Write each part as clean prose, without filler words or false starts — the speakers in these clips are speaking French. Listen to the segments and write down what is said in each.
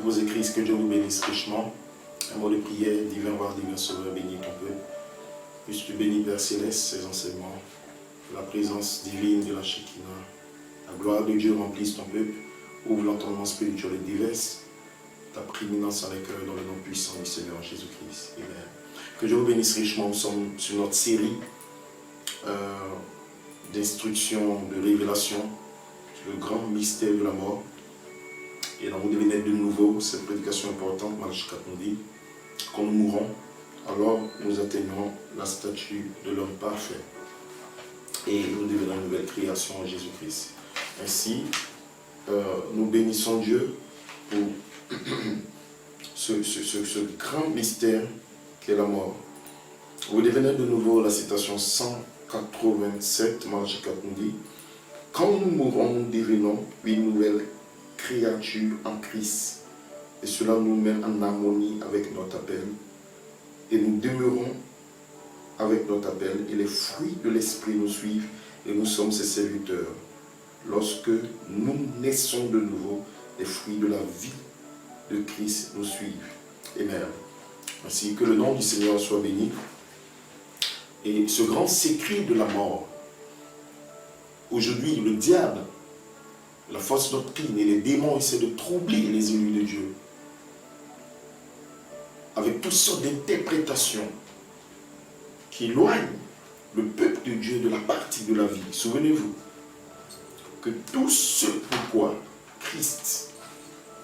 vos écrits, que Dieu vous bénisse richement. Un mot de prière, divin roi, divin sauveur, bénis ton peuple. Puisses-tu bénir, Père Céleste, ces enseignements, la présence divine de la Shekinah. La gloire de Dieu remplisse ton peuple, ouvre l'entendement spirituel et divers, ta prééminence dans les cœurs, dans le nom puissant du Seigneur Jésus-Christ. Amen. Que Dieu vous bénisse richement. Nous sommes sur notre série d'instruction, de révélation, sur le grand mystère de la mort. Et donc vous devez naître de nouveau. Cette prédication importante, Malachie 4 nous dit, quand nous mourrons, alors nous atteignons la statue de l'homme parfait. Et nous devenons une nouvelle création en Jésus-Christ. Ainsi, nous bénissons Dieu pour ce grand mystère qu'est la mort. Vous devenez de nouveau la citation 187, Malachie 4 nous dit, quand nous mourrons, nous devenons une nouvelle créature en Christ. Et cela nous met en harmonie avec notre appel. Et nous demeurons avec notre appel. Et les fruits de l'Esprit nous suivent. Et nous sommes ses serviteurs. Lorsque nous naissons de nouveau, les fruits de la vie de Christ nous suivent. Amen. Ainsi que le nom du Seigneur soit béni. Et ce grand secret de la mort, aujourd'hui, le diable, la fausse doctrine et les démons essaient de troubler les élus de Dieu avec toutes sortes d'interprétations qui éloignent le peuple de Dieu de la partie de la vie. Souvenez-vous que tout ce pourquoi Christ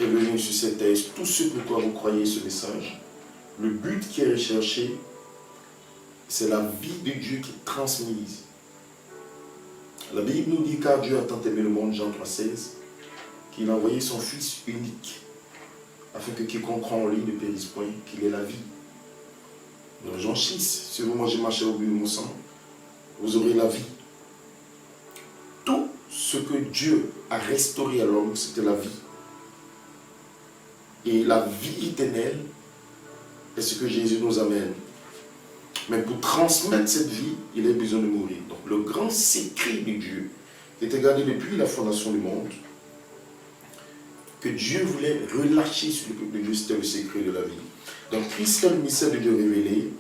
est venu sur cette terre, tout ce pourquoi vous croyez ce message, le but qui est recherché, c'est la vie de Dieu qui est transmise. La Bible nous dit car Dieu a tant aimé le monde, Jean 3,16, qu'il a envoyé son Fils unique, afin que quiconque croit en lui ne périsse point, qu'il ait la vie. Dans Jean 6, si vous mangez ma chair au but de mon sang, vous aurez la vie. Tout ce que Dieu a restauré à l'homme, c'était la vie. Et la vie éternelle est ce que Jésus nous amène. Mais pour transmettre cette vie, il a besoin de mourir. Donc le grand secret de Dieu, qui était gardé depuis la fondation du monde, que Dieu voulait relâcher sur le peuple de Dieu, c'était le secret de la vie. Donc Christ est le mystère de Dieu révélé.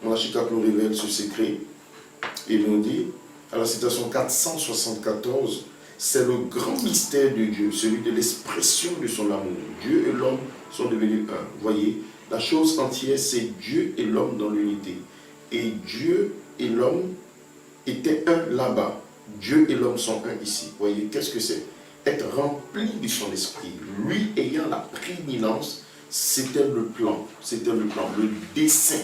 Malachie 4 nous révèle ce secret. Et il nous dit, à la citation 474, c'est le grand mystère de Dieu, celui de l'expression de son amour. Dieu et l'homme sont devenus un. Voyez, la chose entière, c'est Dieu et l'homme dans l'unité. Et Dieu et l'homme étaient un là-bas. Dieu et l'homme sont un ici. Voyez, qu'est-ce que c'est? Être rempli de son esprit. Lui ayant la prééminence, c'était le plan. C'était le plan, le dessein.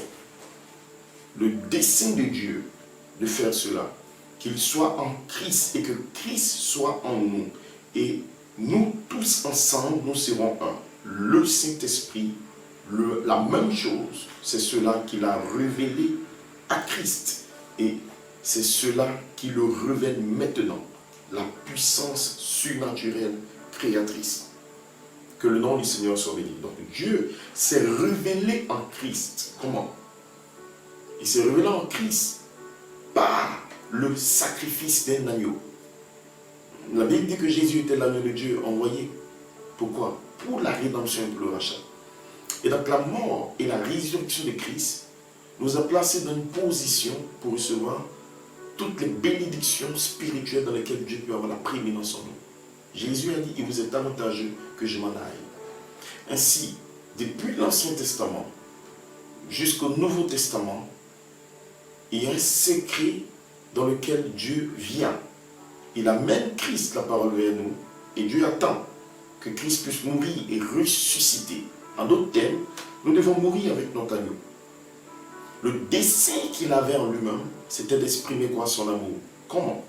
Le dessein de Dieu de faire cela. Qu'il soit en Christ et que Christ soit en nous. Et nous tous ensemble, nous serons un. Le Saint-Esprit, la même chose, c'est cela qu'il a révélé à Christ. Et c'est cela qui le révèle maintenant. La puissance surnaturelle créatrice. Que le nom du Seigneur soit béni. Donc Dieu s'est révélé en Christ. Comment? Il s'est révélé en Christ par le sacrifice d'un agneau. La Bible dit que Jésus était l'agneau de Dieu envoyé. Pourquoi? Pour la rédemption et pour le rachat. Et donc la mort et la résurrection de Christ nous a placés dans une position pour recevoir toutes les bénédictions spirituelles dans lesquelles Dieu peut avoir la prééminence en nous. Jésus a dit, il vous est avantageux que je m'en aille. Ainsi, depuis l'Ancien Testament jusqu'au Nouveau Testament, il y a un secret dans lequel Dieu vient. Il amène Christ, la parole vers nous, et Dieu attend que Christ puisse mourir et ressusciter. En d'autres termes, nous devons mourir avec notre agneau. Le dessein qu'il avait en lui-même, c'était d'exprimer quoi? Son amour. Comment?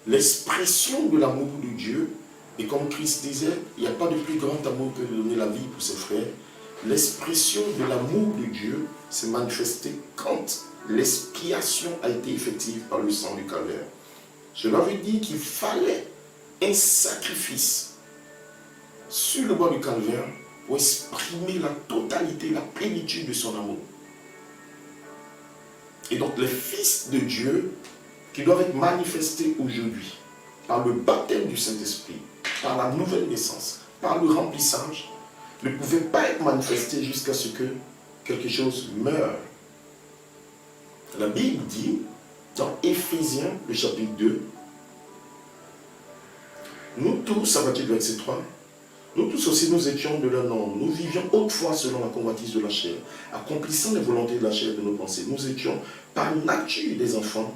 L'expression de l'amour de Dieu, et comme Christ disait, il n'y a pas de plus grand amour que de donner la vie pour ses frères. L'expression de l'amour de Dieu s'est manifestée quand l'expiation a été effective par le sang du calvaire. Cela veut dire qu'il fallait un sacrifice sur le bois du calvaire pour exprimer la totalité, la plénitude de son amour. Et donc les fils de Dieu qui doivent être manifestés aujourd'hui par le baptême du Saint-Esprit, par la nouvelle naissance, par le remplissage, ne pouvait pas être manifesté jusqu'à ce que quelque chose meure. La Bible dit, dans Éphésiens, le chapitre 2, nous tous, à partir du verset 3, nous tous aussi nous étions de leur nombre. Nous vivions autrefois selon la convoitise de la chair, accomplissant les volontés de la chair et de nos pensées. Nous étions par nature des enfants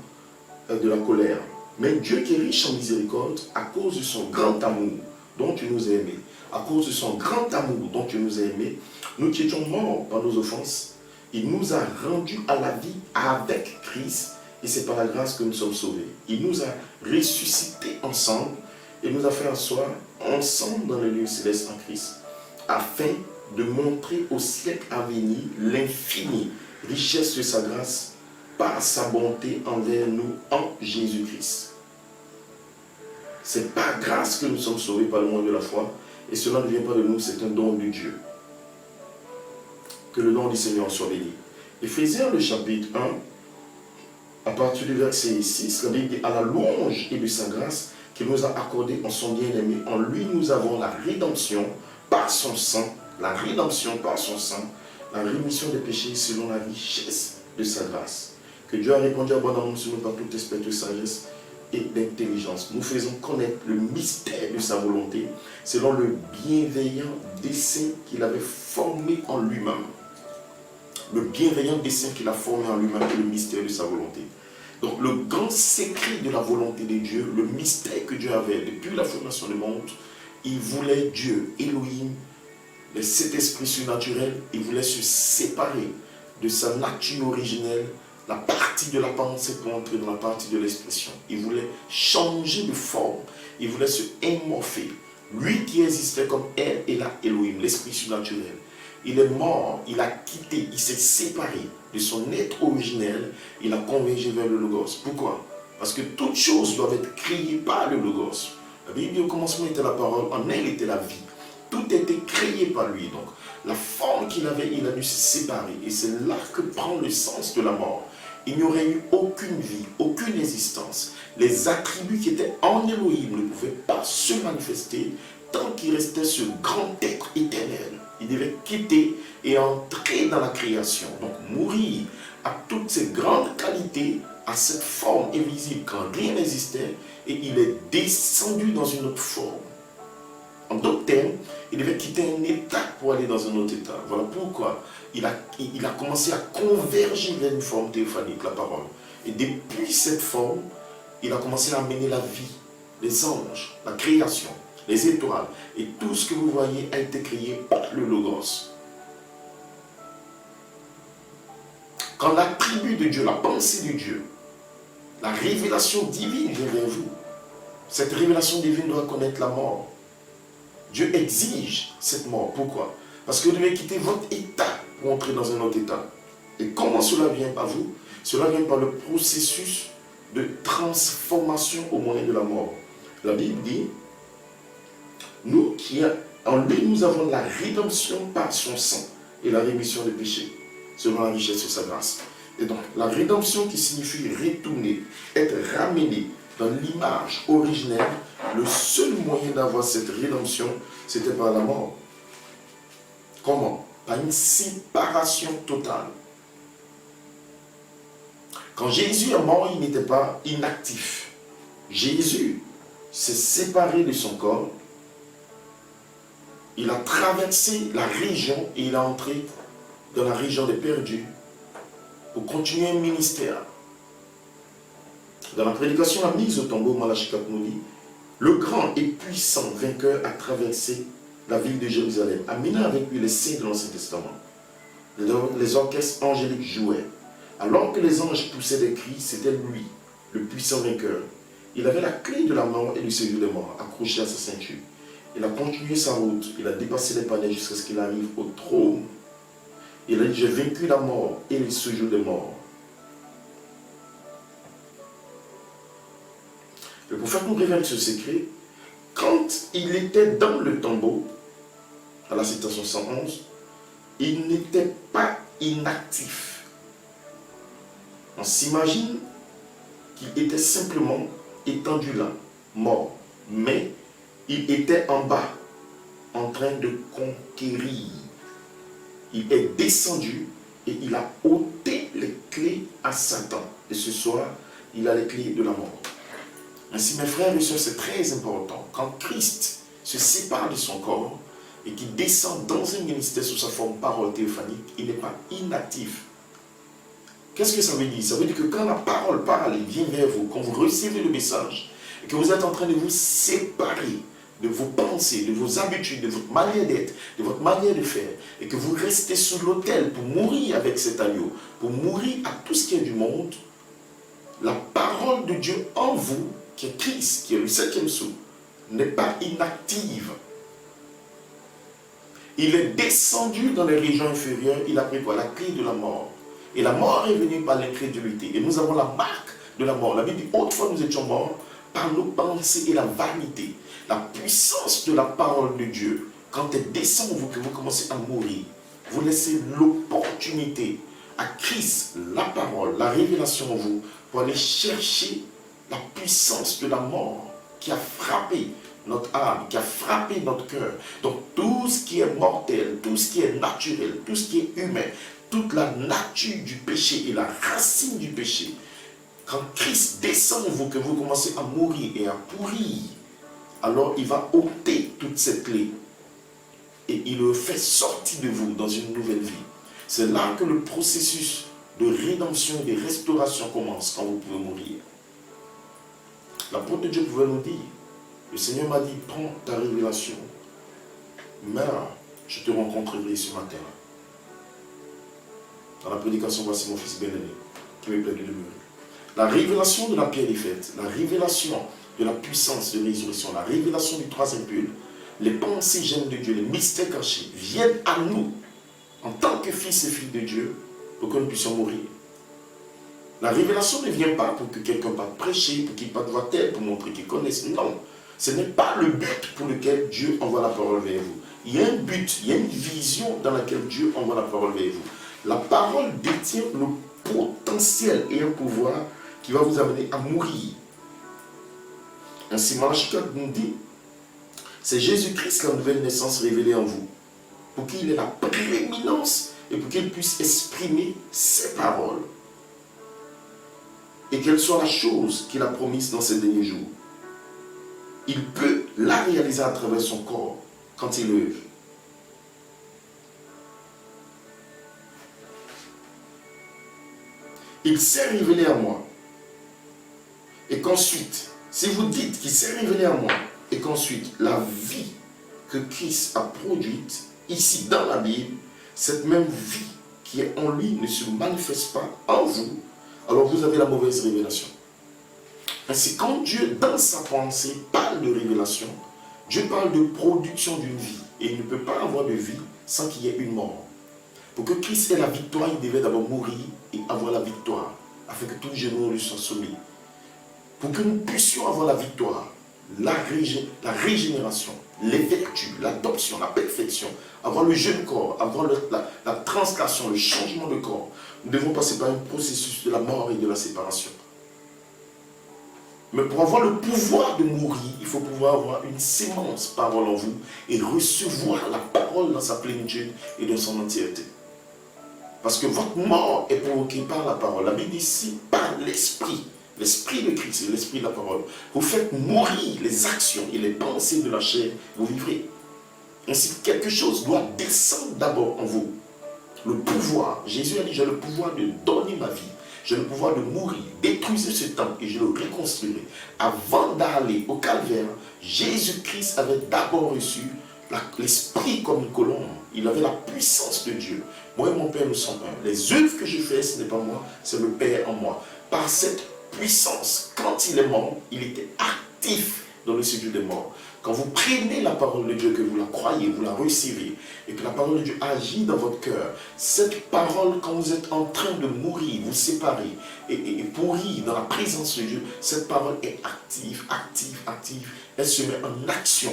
de la colère. Mais Dieu qui est riche en miséricorde, à cause de son grand amour dont tu nous as aimés, à cause de son grand amour dont tu nous as aimés, nous qui étions morts par nos offenses, il nous a rendus à la vie avec Christ, et c'est par la grâce que nous sommes sauvés. Il nous a ressuscités ensemble et nous a fait asseoir ensemble dans les lieux célestes en Christ, afin de montrer au siècle à venir l'infinie richesse de sa grâce par sa bonté envers nous en Jésus-Christ. C'est par grâce que nous sommes sauvés par le moyen de la foi, et cela ne vient pas de nous, c'est un don de Dieu. Que le nom du Seigneur soit béni. Éphésiens, le chapitre 1, à partir du verset 6, la Bible dit, à la louange et de sa grâce qu'il nous a accordé en son bien-aimé. En lui, nous avons la rédemption par son sang, la rédemption par son sang, la rémission des péchés selon la richesse de sa grâce. Que Dieu a répondu abondamment sur nous par toute espèce de sagesse et d'intelligence. Nous faisons connaître le mystère de sa volonté selon le bienveillant dessein qu'il avait formé en lui-même. Le bienveillant dessein qu'il a formé en lui-même est le mystère de sa volonté. Donc le grand secret de la volonté de Dieu, le mystère que Dieu avait depuis la fondation du monde, il voulait Dieu, Elohim, le Saint-Esprit surnaturel, il voulait se séparer de sa nature originelle, la partie de la pensée pour entrer dans la partie de l'expression. Il voulait changer de forme, il voulait se émorpher. Lui qui existait comme elle et la Elohim, l'Esprit surnaturel. Il est mort, il a quitté, il s'est séparé de son être originel, il a convergé vers le Logos. Pourquoi? Parce que toutes choses doivent être créées par le Logos. La Bible dit au commencement était la parole, en elle était la vie. Tout était créé par lui. Donc, la forme qu'il avait, il a dû se séparer. Et c'est là que prend le sens de la mort. Il n'y aurait eu aucune vie, aucune existence. Les attributs qui étaient en Elohim ne pouvaient pas se manifester tant qu'il restait ce grand être éternel. Il devait quitter et entrer dans la création. Donc mourir à toutes ces grandes qualités, à cette forme invisible quand rien n'existait, et il est descendu dans une autre forme. En d'autres termes, il devait quitter un état pour aller dans un autre état. Voilà pourquoi il a commencé à converger vers une forme théophanique, la parole. Et depuis cette forme, il a commencé à amener la vie, les anges, la création, les étoiles. Et tout ce que vous voyez a été créé par le Logos. Quand l'attribut de Dieu, la pensée de Dieu, la révélation divine vient vers vous, cette révélation divine doit connaître la mort. Dieu exige cette mort. Pourquoi? Parce que vous devez quitter votre état pour entrer dans un autre état. Et comment cela vient par vous? Cela vient par le processus de transformation au moyen de la mort. La Bible dit, nous qui en lui nous avons la rédemption par son sang et la rémission des péchés, selon la richesse de sa grâce. Et donc, la rédemption qui signifie retourner, être ramené dans l'image originelle, le seul moyen d'avoir cette rédemption, c'était par la mort. Comment? Par une séparation totale. Quand Jésus est mort, il n'était pas inactif. Jésus s'est séparé de son corps. Il a traversé la région et il est entré dans la région des perdus pour continuer un ministère. Dans la prédication, la mise au tombeau, Malachie 4 nous dit, le grand et puissant vainqueur a traversé la ville de Jérusalem, amenant avec lui les saints de l'Ancien Testament. Les orchestres angéliques jouaient. Alors que les anges poussaient des cris, c'était lui, le puissant vainqueur. Il avait la clé de la mort et du séjour des morts, accroché à sa ceinture. Il a continué sa route, il a dépassé les palais jusqu'à ce qu'il arrive au trône. Il a dit, j'ai vaincu la mort et le séjour des morts. Le prophète nous révèle ce secret. Quand il était dans le tombeau, à la citation 111, il n'était pas inactif. On s'imagine qu'il était simplement étendu là, mort. Mais il était en bas. en train de conquérir. Il est descendu et il a ôté les clés à Satan. Et ce soir, il a les clés de la mort. Ainsi, mes frères et sœurs, c'est très important. Quand Christ se sépare de son corps et qu'il descend dans un ministère sous sa forme parole théophanique, il n'est pas inactif. Qu'est-ce que ça veut dire? Ça veut dire que quand la parole parle et vient vers vous, quand vous recevez le message, et que vous êtes en train de vous séparer de vos pensées, de vos habitudes, de votre manière d'être, de votre manière de faire, et que vous restez sur l'autel pour mourir avec cet agneau, pour mourir à tout ce qui est du monde, la parole de Dieu en vous, qui est Christ, qui est le 7e sceau, n'est pas inactive. Il est descendu dans les régions inférieures, il a pris quoi? La clé de la mort. Et la mort est venue par l'incrédulité. Et nous avons la marque de la mort. La Bible dit, autrefois nous étions morts par nos pensées et la vanité. La puissance de la parole de Dieu, quand elle descend en vous, que vous commencez à mourir, vous laissez l'opportunité à Christ, la parole, la révélation en vous, pour aller chercher la puissance de la mort qui a frappé notre âme, qui a frappé notre cœur. Donc tout ce qui est mortel, tout ce qui est naturel, tout ce qui est humain, toute la nature du péché et la racine du péché, quand Christ descend en vous, que vous commencez à mourir et à pourrir, alors il va ôter toutes ces clés et il le fait sortir de vous dans une nouvelle vie. C'est là que le processus de rédemption et de restauration commence, quand vous pouvez mourir. L'apôtre de Dieu pouvait nous dire, le Seigneur m'a dit, prends ta révélation, meurs, je te rencontrerai ce matin. Dans la prédication, voici mon fils bien-aimé, qui me plaît de demeurer. La révélation de la pierre est faite, la révélation de la puissance de résurrection, la révélation du troisième bulle, les pensées gênes de Dieu, les mystères cachés viennent à nous, en tant que fils et filles de Dieu, pour que nous puissions mourir. La révélation ne vient pas pour que quelqu'un parte prêcher, pour qu'il parte voir tel, pour montrer qu'il connaisse. Non, ce n'est pas le but pour lequel Dieu envoie la parole vers vous. Il y a un but, il y a une vision dans laquelle Dieu envoie la parole vers vous. La parole détient le potentiel et un pouvoir qui va vous amener à mourir. Ainsi, Malachie 4 nous dit, c'est Jésus-Christ la nouvelle naissance révélée en vous, pour qu'il ait la prééminence et pour qu'il puisse exprimer ses paroles. Et quelle soit la chose qu'il a promise dans ces derniers jours. Il peut la réaliser à travers son corps quand il œuvre. Il s'est révélé à moi. Et qu'ensuite, si vous dites qu'il s'est révélé à moi, et qu'ensuite la vie que Christ a produite ici dans la Bible, cette même vie qui est en lui ne se manifeste pas en vous, alors vous avez la mauvaise révélation. Ainsi, quand Dieu, dans sa pensée, parle de révélation, Dieu parle de production d'une vie. Et il ne peut pas avoir de vie sans qu'il y ait une mort. Pour que Christ ait la victoire, il devait d'abord mourir et avoir la victoire, afin que tous les genoux lui soient soumis. Pour que nous puissions avoir la victoire, la régénération, les vertus, l'adoption, la perfection, avoir le jeune corps, avoir la transgression, le changement de corps, nous devons passer par un processus de la mort et de la séparation. Mais pour avoir le pouvoir de mourir, il faut pouvoir avoir une sémence parole en vous et recevoir la parole dans sa plénitude et dans son entièreté. Parce que votre mort est provoquée par la parole. La Bible dit ici, par l'esprit. L'esprit de Christ et l'esprit de la parole. Vous faites mourir les actions et les pensées de la chair, vous vivrez. Ainsi, quelque chose doit descendre d'abord en vous. Le pouvoir. Jésus a dit, j'ai le pouvoir de donner ma vie. J'ai le pouvoir de mourir. Détruisez ce temple et je le reconstruirai. Avant d'aller au calvaire, Jésus-Christ avait d'abord reçu l'esprit comme une colombe. Il avait la puissance de Dieu. Moi et mon Père, nous sommes un. Les œuvres que je fais, ce n'est pas moi, c'est le Père en moi. Par cette puissance, quand il est mort, il était actif dans le séjour des morts. Quand vous prenez la parole de Dieu, que vous la croyez, vous la recevez, et que la parole de Dieu agit dans votre cœur, cette parole, quand vous êtes en train de mourir, vous séparer et pourrir dans la présence de Dieu, cette parole est active, active, active. Elle se met en action.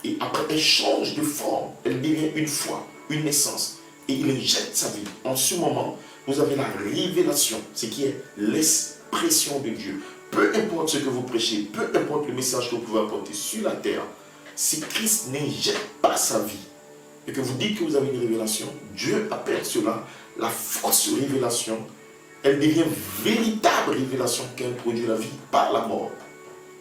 Et après, elle change de forme. Elle devient une foi, une naissance. Et il injecte sa vie. En ce moment, vous avez la révélation, ce qui est l'expression de Dieu. Peu importe ce que vous prêchez, peu importe le message que vous pouvez apporter sur la terre, si Christ n'injecte pas sa vie, et que vous dites que vous avez une révélation, Dieu appelle cela la fausse révélation. Elle devient véritable révélation qu'elle produit la vie par la mort.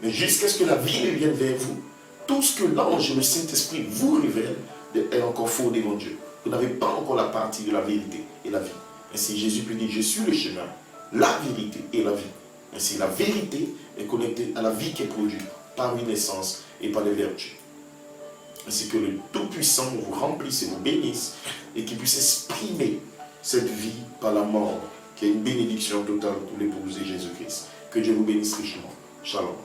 Mais jusqu'à ce que la vie ne vienne vers vous, tout ce que l'ange et le Saint-Esprit vous révèlent est encore faux devant Dieu. Vous n'avez pas encore la partie de la vérité et la vie. Ainsi Jésus peut dire, je suis le chemin, la vérité et la vie. Ainsi la vérité est connectée à la vie qui est produite par une naissance et par les vertus. Ainsi que le Tout-Puissant vous remplisse et vous bénisse et qu'il puisse exprimer cette vie par la mort, qui est une bénédiction totale pour l'épouse de Jésus-Christ. Que Dieu vous bénisse richement. Shalom.